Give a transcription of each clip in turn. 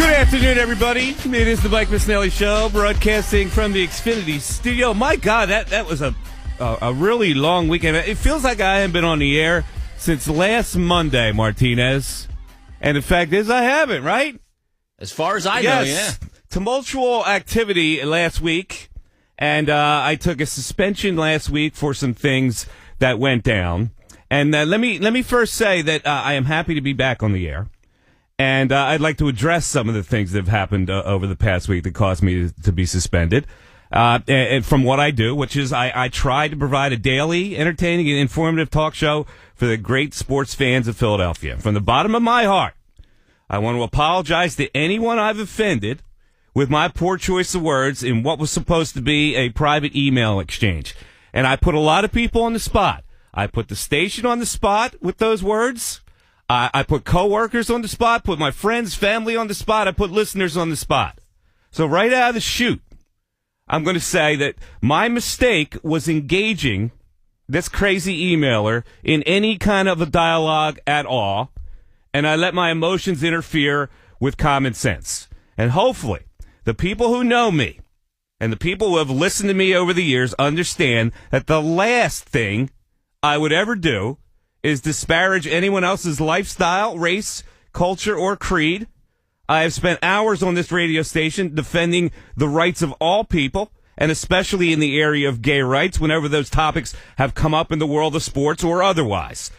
Good afternoon, everybody. It is the Mike Missanelli Show, broadcasting from the Xfinity studio. My God, that was a really long weekend. It feels like I haven't been on the air since last Monday, Martinez. And the fact is, I haven't, right? As far as I know, yeah. Tumultuous activity last week, and I took a suspension last week for some things that went down. And let me first say that I am happy to be back on the air. And I'd like to address some of the things that have happened over the past week that caused me to be suspended. And from what I do, which is I try to provide a daily, entertaining, and informative talk show for the great sports fans of Philadelphia. From the bottom of my heart, I want to apologize to anyone I've offended with my poor choice of words in what was supposed to be a private email exchange. And I put a lot of people on the spot. I put the station on the spot with those words. I put coworkers on the spot, put my friends, family on the spot. I put listeners on the spot. So right out of the chute, I'm going to say that my mistake was engaging this crazy emailer in any kind of a dialogue at all, and I let my emotions interfere with common sense. And hopefully, the people who know me and the people who have listened to me over the years understand that the last thing I would ever do is disparage anyone else's lifestyle, race, culture, or creed. I have spent hours on this radio station defending the rights of all people, and especially in the area of gay rights, whenever those topics have come up in the world of sports or otherwise.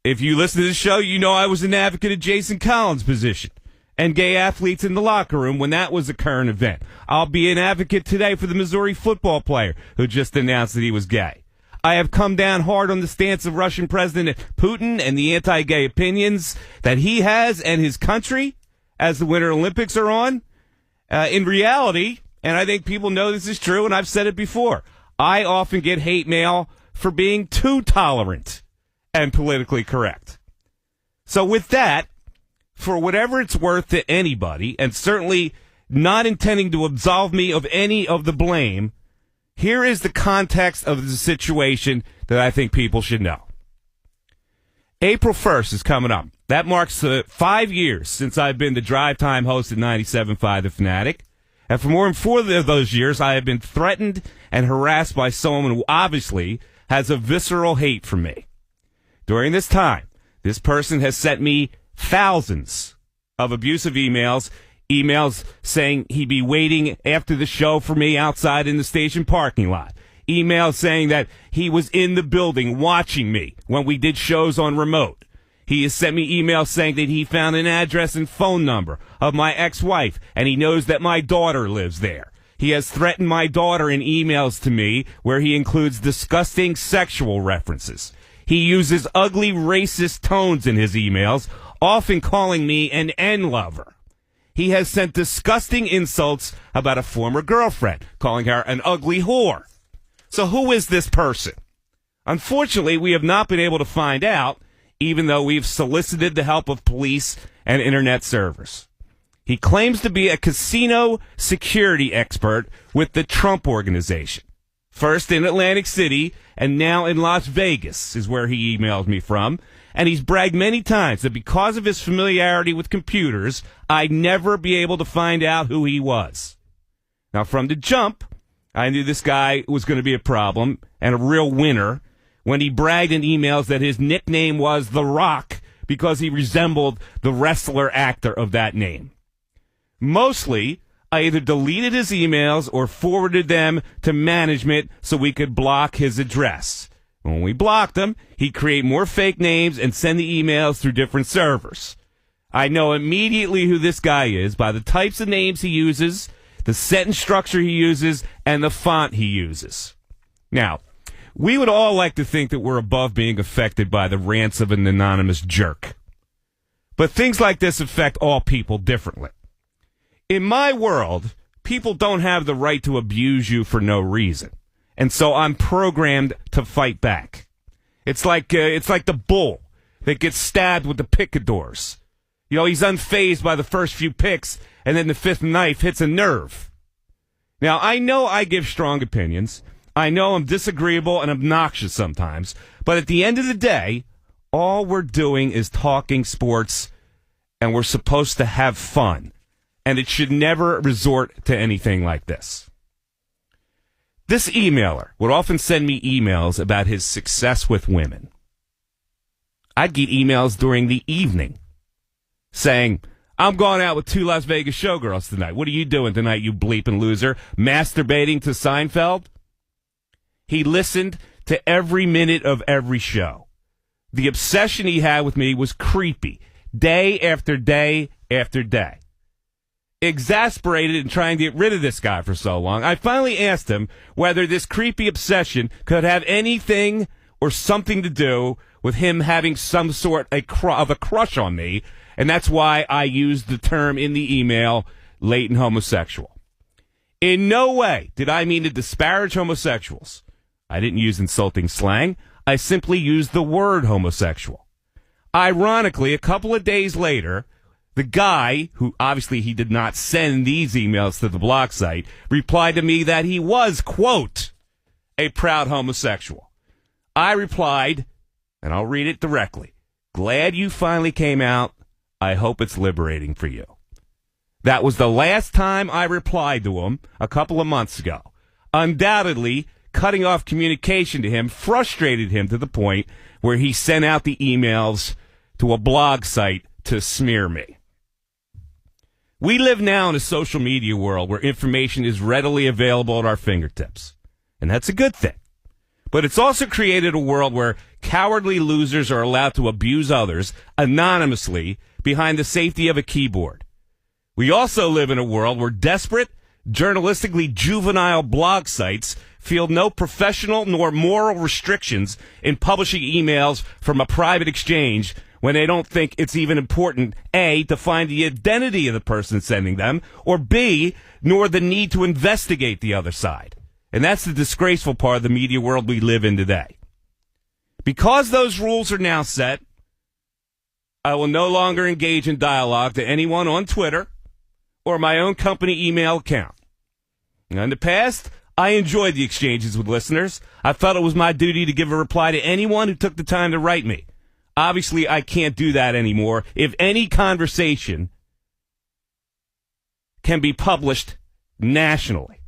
If you listen to the show, you know I was an advocate of Jason Collins' position and gay athletes in the locker room when that was a current event. I'll be an advocate today for the Missouri football player who just announced that he was gay. I have come down hard on the stance of Russian President Putin and the anti-gay opinions that he has and his country as the Winter Olympics are on. In reality, and I think people know this is true, and I've said it before, I often get hate mail for being too tolerant and politically correct. So with that, for whatever it's worth to anybody, and certainly not intending to absolve me of any of the blame, here is the context of the situation that I think people should know. April 1st is coming up. That marks 5 years since I've been the drive time host at 97.5 The Fanatic. And for more than 4 of those years, I have been threatened and harassed by someone who obviously has a visceral hate for me. During this time, this person has sent me thousands of abusive emails saying he'd be waiting after the show for me outside in the station parking lot. Emails saying that he was in the building watching me when we did shows on remote. He has sent me emails saying that he found an address and phone number of my ex-wife, and he knows that my daughter lives there. He has threatened my daughter in emails to me where he includes disgusting sexual references. He uses ugly racist tones in his emails, often calling me an N-lover. He has sent disgusting insults about a former girlfriend, calling her an ugly whore. So who is this person? Unfortunately, we have not been able to find out, even though we've solicited the help of police and internet servers. He claims to be a casino security expert with the Trump Organization. First in Atlantic City and now in Las Vegas is where he emailed me from. And he's bragged many times that because of his familiarity with computers, I'd never be able to find out who he was. Now, from the jump, I knew this guy was going to be a problem and a real winner when he bragged in emails that his nickname was The Rock because he resembled the wrestler actor of that name. Mostly, I either deleted his emails or forwarded them to management so we could block his address. When we blocked him, he'd create more fake names and send the emails through different servers. I know immediately who this guy is by the types of names he uses, the sentence structure he uses, and the font he uses. Now, we would all like to think that we're above being affected by the rants of an anonymous jerk. But things like this affect all people differently. In my world, people don't have the right to abuse you for no reason. And so I'm programmed to fight back. It's like the bull that gets stabbed with the picadors. You know, he's unfazed by the first few picks, and then the fifth knife hits a nerve. Now, I know I give strong opinions. I know I'm disagreeable and obnoxious sometimes. But at the end of the day, all we're doing is talking sports, and we're supposed to have fun. and it should never resort to anything like this. This emailer would often send me emails about his success with women. I'd get emails during the evening saying, I'm going out with 2 Las Vegas showgirls tonight. What are you doing tonight, you bleeping loser? Masturbating to Seinfeld? He listened to every minute of every show. The obsession he had with me was creepy, day after day after day. Exasperated and trying to get rid of this guy for so long, I finally asked him whether this creepy obsession could have anything or something to do with him having some sort of a crush on me, and that's why I used the term in the email, latent homosexual. In no way did I mean to disparage homosexuals. I didn't use insulting slang. I simply used the word homosexual. Ironically, a couple of days later, the guy, who obviously he did not send these emails to the blog site, replied to me that he was, quote, a proud homosexual. I replied, and I'll read it directly, glad you finally came out. I hope it's liberating for you. That was the last time I replied to him a couple of months ago. Undoubtedly, cutting off communication to him frustrated him to the point where he sent out the emails to a blog site to smear me. We live now in a social media world where information is readily available at our fingertips, and that's a good thing. But it's also created a world where cowardly losers are allowed to abuse others anonymously behind the safety of a keyboard. We also live in a world where desperate, journalistically juvenile blog sites feel no professional nor moral restrictions in publishing emails from a private exchange when they don't think it's even important, A, to find the identity of the person sending them, or B, nor the need to investigate the other side. And that's the disgraceful part of the media world we live in today. Because those rules are now set, I will no longer engage in dialogue to anyone on Twitter or my own company email account. Now, in the past, I enjoyed the exchanges with listeners. I felt it was my duty to give a reply to anyone who took the time to write me. Obviously, I can't do that anymore. If any conversation can be published nationally.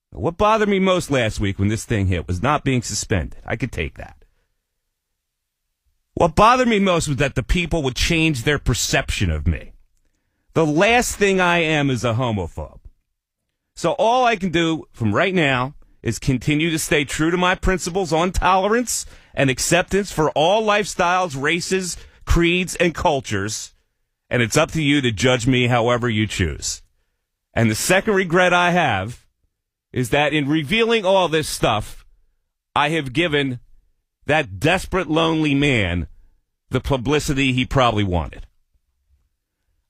What bothered me most last week when this thing hit was not being suspended. I could take that. What bothered me most was that the people would change their perception of me. The last thing I am is a homophobe. So all I can do from right now is continue to stay true to my principles on tolerance and acceptance for all lifestyles, races, creeds, and cultures. And it's up to you to judge me however you choose. And the second regret I have is that in revealing all this stuff, I have given that desperate, lonely man the publicity he probably wanted.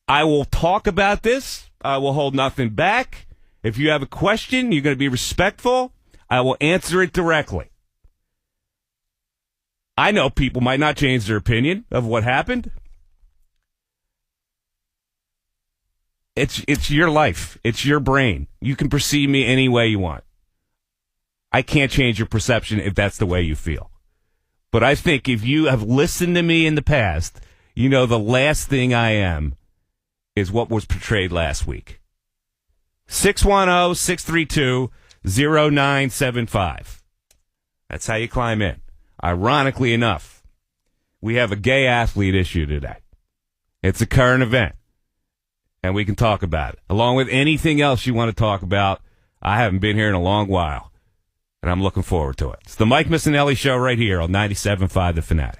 I will talk about this. I will hold nothing back. If you have a question, you're going to be respectful. I will answer it directly. I know people might not change their opinion of what happened. It's your life. It's your brain. You can perceive me any way you want. I can't change your perception if that's the way you feel. But I think if you have listened to me in the past, you know the last thing I am is what was portrayed last week. 610-632-0975. That's how you climb in. Ironically enough, we have a gay athlete issue today. It's a current event, and we can talk about it. Along with anything else you want to talk about, I haven't been here in a long while, and I'm looking forward to it. It's the Mike Missanelli Show right here on 97.5 The Fanatic.